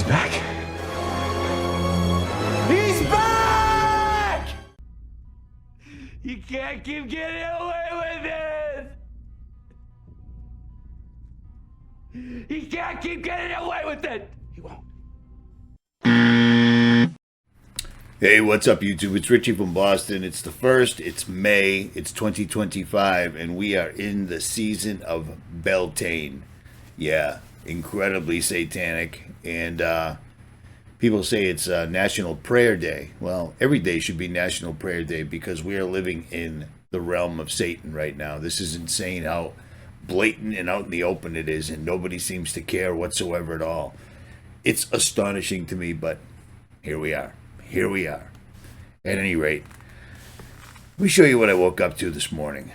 back. He's back! You can't keep getting away with it! He can't keep getting away with it! He won't. Hey, what's up, YouTube? It's Richie from Boston. It's the 1st. It's May. It's 2025, and we are in the season of Beltane. Yeah, incredibly satanic. And people say it's National Prayer Day. Well, every day should be National Prayer Day because we are living in the realm of Satan right now. This is insane how blatant and out in the open it is, and nobody seems to care whatsoever at all. It's astonishing to me, but here we are. Here we are. At any rate, let me show you what I woke up to this morning.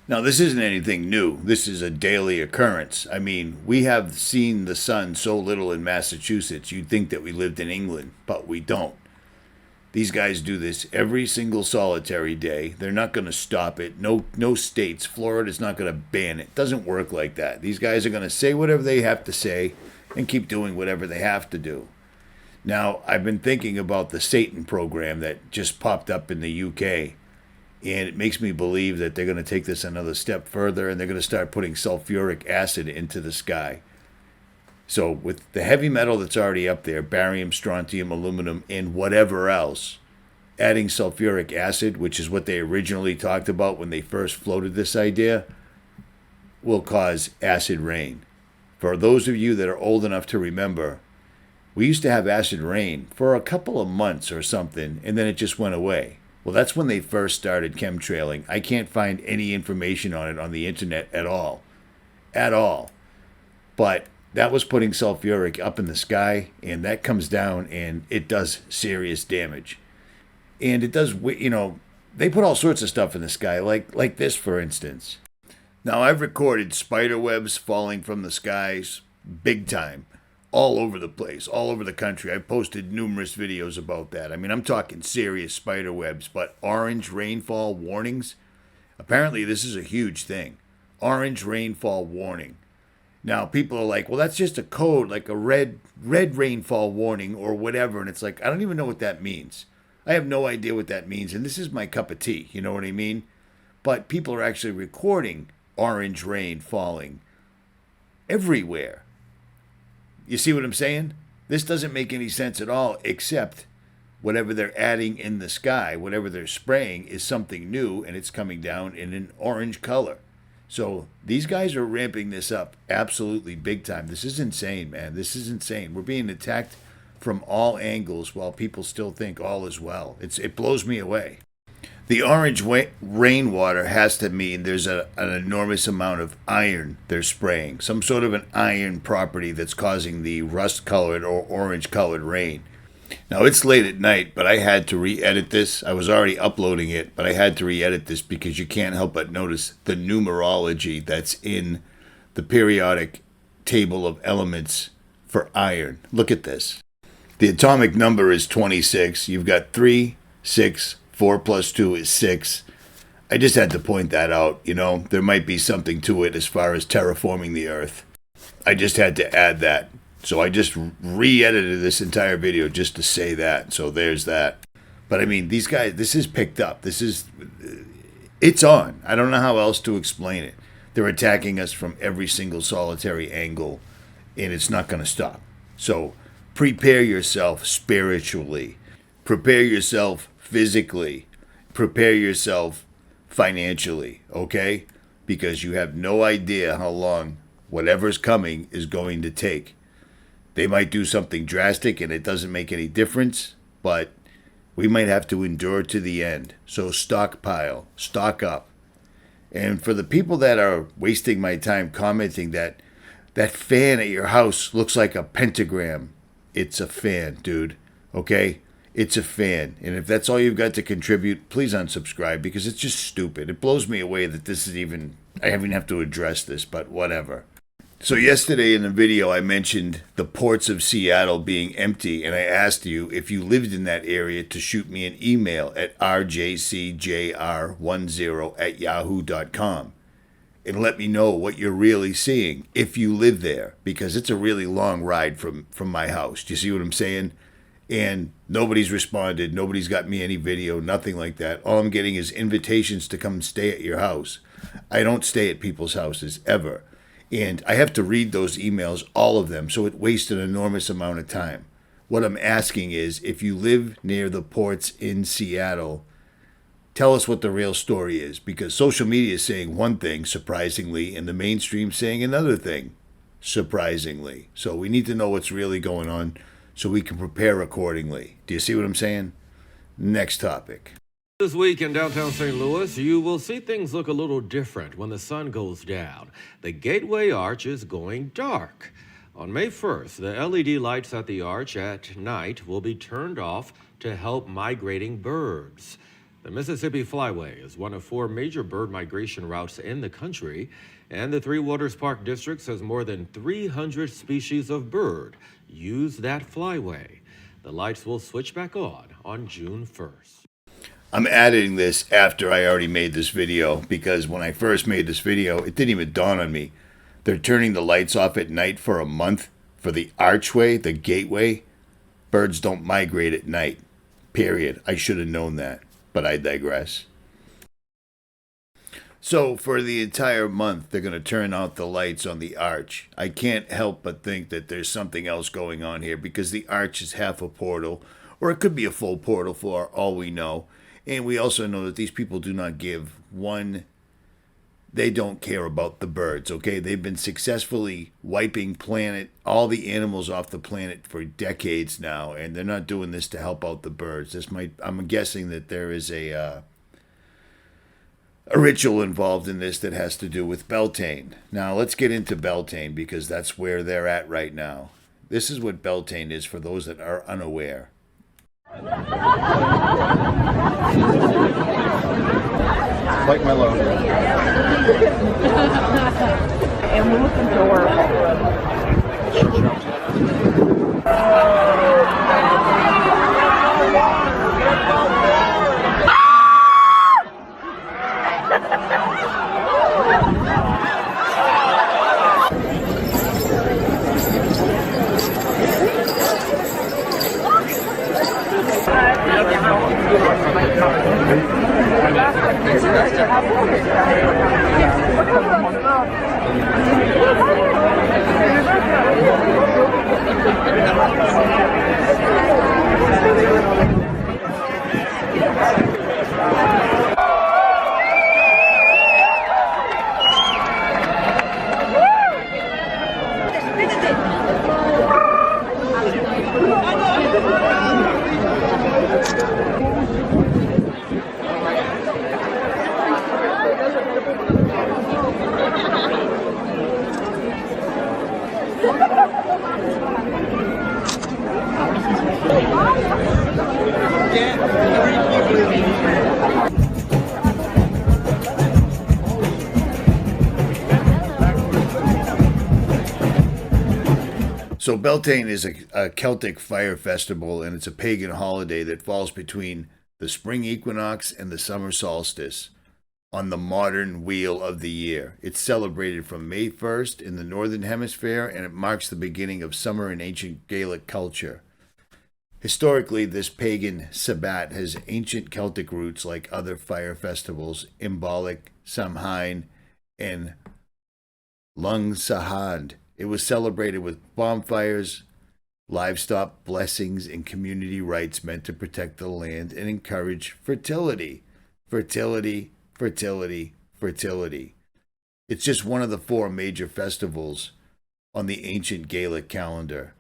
Now, this isn't anything new. This is a daily occurrence. I mean, we have seen the sun so little in Massachusetts, you'd think that we lived in England, but we don't. These guys do this every single solitary day. They're not going to stop it. No states. Florida's not going to ban it. It doesn't work like that. These guys are going to say whatever they have to say and keep doing whatever they have to do. Now, I've been thinking about the Satan program that just popped up in the UK, and it makes me believe that they're going to take this another step further, and they're going to start putting sulfuric acid into the sky. So with the heavy metal that's already up there, barium, strontium, aluminum, and whatever else, adding sulfuric acid, which is what they originally talked about when they first floated this idea, will cause acid rain. For those of you that are old enough to remember, we used to have acid rain for a couple of months or something, and then it just went away. Well, that's when they first started chemtrailing. I can't find any information on it on the internet at all. At all. But that was putting sulfuric up in the sky, and that comes down, and it does serious damage. And it does, you know, they put all sorts of stuff in the sky, like this, for instance. Now, I've recorded spider webs falling from the skies big time. All over the place, all over the country. I've posted numerous videos about that. I mean, I'm talking serious spider webs, but orange rainfall warnings? Apparently, this is a huge thing. Orange rainfall warning. Now, people are like, well, that's just a code, like a red rainfall warning or whatever. And it's like, I don't even know what that means. I have no idea what that means. And this is my cup of tea, you know what I mean? But people are actually recording orange rain falling everywhere. You see what I'm saying? This doesn't make any sense at all, except whatever they're adding in the sky, whatever they're spraying is something new, and it's coming down in an orange color. So these guys are ramping this up absolutely big time. This is insane, man. This is insane. We're being attacked from all angles while people still think all is well. It blows me away. The orange rainwater has to mean there's an enormous amount of iron they're spraying. Some sort of an iron property that's causing the rust-colored or orange-colored rain. Now, it's late at night, but I had to re-edit this. I was already uploading it, but I had to re-edit this because you can't help but notice the numerology that's in the periodic table of elements for iron. Look at this. The atomic number is 26. You've got 3, 6, 4 plus 2 is 6. I just had to point that out. You know, there might be something to it as far as terraforming the earth. I just had to add that. So I just re-edited this entire video just to say that. So there's that. But I mean, these guys, this is picked up. It's on. I don't know how else to explain it. They're attacking us from every single solitary angle, and it's not going to stop. So prepare yourself spiritually. Prepare yourself physically. Prepare yourself financially, okay? Because you have no idea how long whatever's coming is going to take. They might do something drastic and it doesn't make any difference, but we might have to endure to the end. So stockpile, stock up. And for the people that are wasting my time commenting that fan at your house looks like a pentagram, it's a fan, dude, okay? It's a fan. And if that's all you've got to contribute, please unsubscribe because it's just stupid. It blows me away that this is even, I even have to address this, but whatever. So yesterday in the video, I mentioned the ports of Seattle being empty, and I asked you if you lived in that area to shoot me an email at rjcjr10@yahoo.com. and let me know what you're really seeing if you live there, because it's a really long ride from my house. Do you see what I'm saying? And nobody's responded. Nobody's got me any video, nothing like that. All I'm getting is invitations to come stay at your house. I don't stay at people's houses ever. And I have to read those emails, all of them, so it wastes an enormous amount of time. What I'm asking is, if you live near the ports in Seattle, tell us what the real story is, because social media is saying one thing, surprisingly, and the mainstream saying another thing, surprisingly. So we need to know what's really going on so we can prepare accordingly. Do you see what I'm saying? Next topic. This week in downtown St. Louis, you will see things look a little different when the sun goes down. The Gateway Arch is going dark. On May 1st, the LED lights at the arch at night will be turned off to help migrating birds. The Mississippi Flyway is one of 4 major bird migration routes in the country, and the Three Waters Park District says more than 300 species of bird use that flyway. The lights will switch back on June 1st. I'm adding this after I already made this video, because when I first made this video, it didn't even dawn on me. They're turning the lights off at night for a month for the archway, the gateway. Birds don't migrate at night, period. I should have known that, but I digress. So for the entire month, they're going to turn out the lights on the arch. I can't help but think that there's something else going on here, because the arch is half a portal, or it could be a full portal for all we know. And we also know that these people do not give one. They don't care about the birds, okay? They've been successfully wiping all the animals off the planet for decades now, and they're not doing this to help out the birds. I'm guessing that there is a ritual involved in this that has to do with Beltaine. Now, let's get into Beltaine, because that's where they're at right now. This is what Beltaine is for those that are unaware. Like my logo. And we look So Beltane is a Celtic fire festival, and it's a pagan holiday that falls between the spring equinox and the summer solstice on the modern wheel of the year. It's celebrated from May 1st in the Northern Hemisphere, and it marks the beginning of summer in ancient Gaelic culture. Historically, this pagan Sabbat has ancient Celtic roots like other fire festivals, 𝗦𝗵𝗿𝗍𝗱, Samhain, and 𝗦𝗵𝗍𝗱. It was celebrated with bonfires, livestock blessings, and community rites meant to protect the land and encourage fertility. Fertility, fertility, fertility. It's just one of the 4 major festivals on the ancient Gaelic calendar,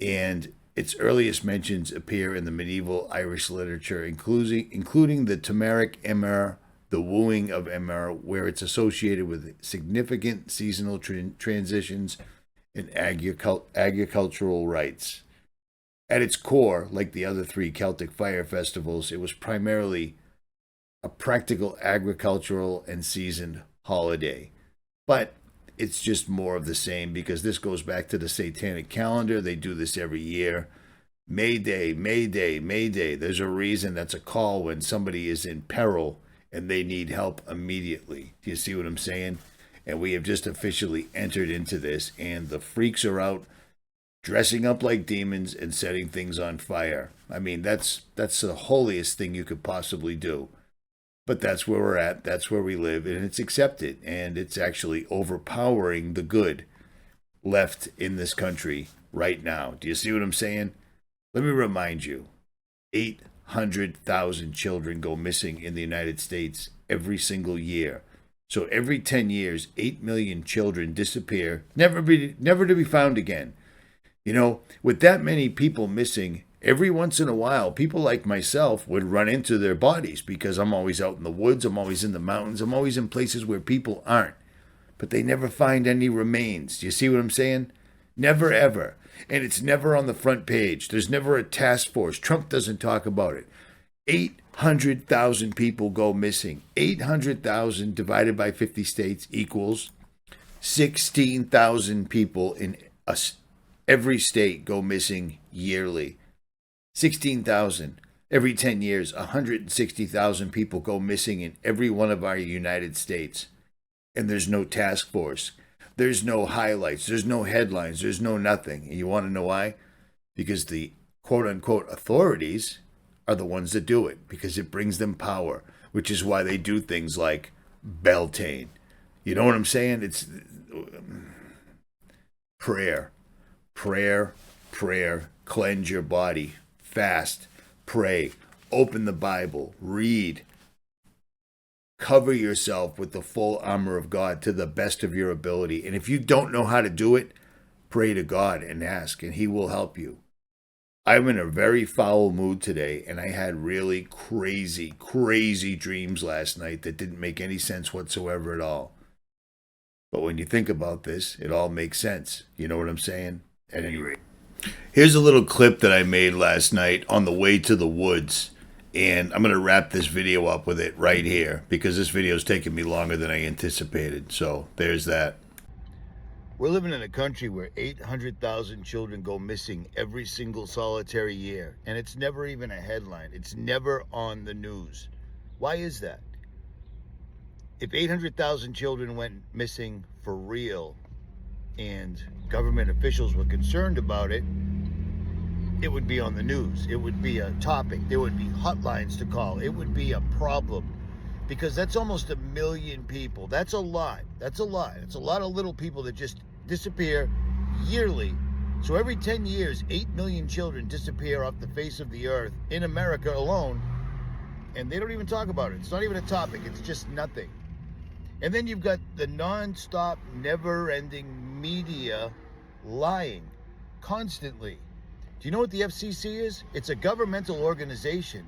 and its earliest mentions appear in the medieval Irish literature, including the Turmeric Emmer, the wooing of Emmer, where it's associated with significant seasonal transitions and agricultural rites. At its core, like the other 3 Celtic fire festivals, it was primarily a practical agricultural and seasoned holiday. But it's just more of the same, because this goes back to the Satanic calendar. They do this every year. May Day, May Day, May Day. There's a reason that's a call when somebody is in peril and they need help immediately. Do you see what I'm saying? And we have just officially entered into this, and the freaks are out dressing up like demons and setting things on fire. I mean, that's the holiest thing you could possibly do. But that's where we're at, that's where we live, and it's accepted, and it's actually overpowering the good left in this country right now. Do you see what I'm saying? Let me remind you, 800,000 children go missing in the United States every single year. So every 10 years, 8 million children disappear, never to be found again. You know, with that many people missing, every once in a while, people like myself would run into their bodies because I'm always out in the woods, I'm always in the mountains, I'm always in places where people aren't. But they never find any remains. Do you see what I'm saying? Never, ever. And it's never on the front page. There's never a task force. Trump doesn't talk about it. 800,000 people go missing. 800,000 divided by 50 states equals 16,000 people in every state go missing yearly. 16,000. Every 10 years, 160,000 people go missing in every one of our United States. And there's no task force. There's no highlights. There's no headlines. There's no nothing. And you want to know why? Because the quote-unquote authorities are the ones that do it. Because it brings them power. Which is why they do things like Beltane. You know what I'm saying? It's prayer. Prayer. Prayer. Cleanse your body. Fast. Pray. Open the Bible. Read. Cover yourself with the full armor of God to the best of your ability. And if you don't know how to do it, pray to God and ask, and He will help you. I'm in a very foul mood today, and I had really crazy, crazy dreams last night that didn't make any sense whatsoever at all. But when you think about this, it all makes sense. You know what I'm saying? At any rate, here's a little clip that I made last night on the way to the woods. And I'm going to wrap this video up with it right here because this video is taking me longer than I anticipated. So there's that. We're living in a country where 800,000 children go missing every single solitary year. And it's never even a headline. It's never on the news. Why is that? If 800,000 children went missing for real and government officials were concerned about it, it would be on the news. It would be a topic. There would be hotlines to call. It would be a problem because that's almost 1 million people. That's a lot. That's a lot. It's a lot of little people that just disappear yearly. So every 10 years, 8 million children disappear off the face of the earth in America alone, and they don't even talk about it. It's not even a topic. It's just nothing. And then you've got the non-stop, never-ending media lying constantly. Do you know what the FCC is? It's a governmental organization.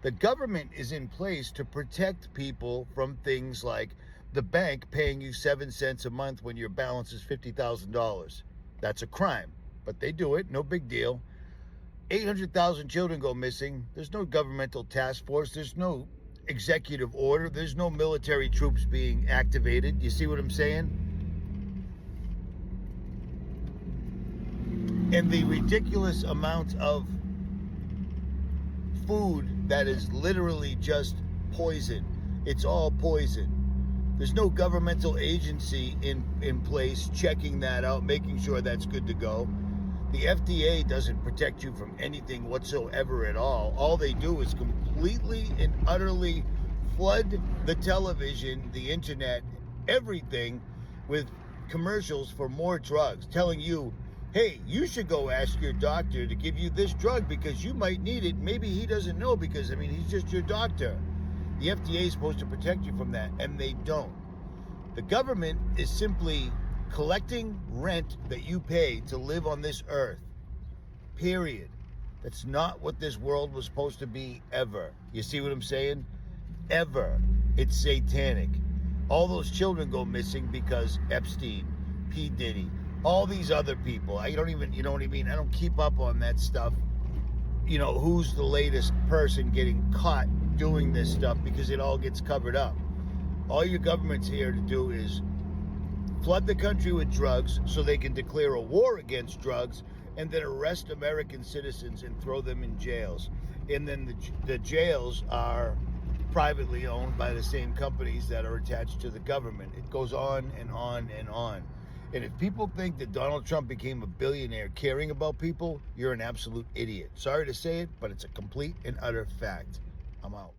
The government is in place to protect people from things like the bank paying you 7 cents a month when your balance is $50,000. That's a crime, but they do it, no big deal. 800,000 children go missing. There's no governmental task force. There's no executive order. There's no military troops being activated. You see what I'm saying? And the ridiculous amount of food that is literally just poison. It's all poison. There's no governmental agency in place checking that out, making sure that's good to go. The FDA doesn't protect you from anything whatsoever at all. All they do is completely and utterly flood the television, the internet, everything with commercials for more drugs, telling you, hey, you should go ask your doctor to give you this drug because you might need it. Maybe he doesn't know because, I mean, he's just your doctor. The FDA is supposed to protect you from that, and they don't. The government is simply collecting rent that you pay to live on this earth. Period. That's not what this world was supposed to be ever. You see what I'm saying? Ever. It's satanic. All those children go missing because Epstein, P. Diddy, all these other people. I don't even, you know what I mean? I don't keep up on that stuff. You know, who's the latest person getting caught doing this stuff because it all gets covered up. All your government's here to do is flood the country with drugs so they can declare a war against drugs and then arrest American citizens and throw them in jails. And then the jails are privately owned by the same companies that are attached to the government. It goes on and on and on. And if people think that Donald Trump became a billionaire caring about people, you're an absolute idiot. Sorry to say it, but it's a complete and utter fact. I'm out.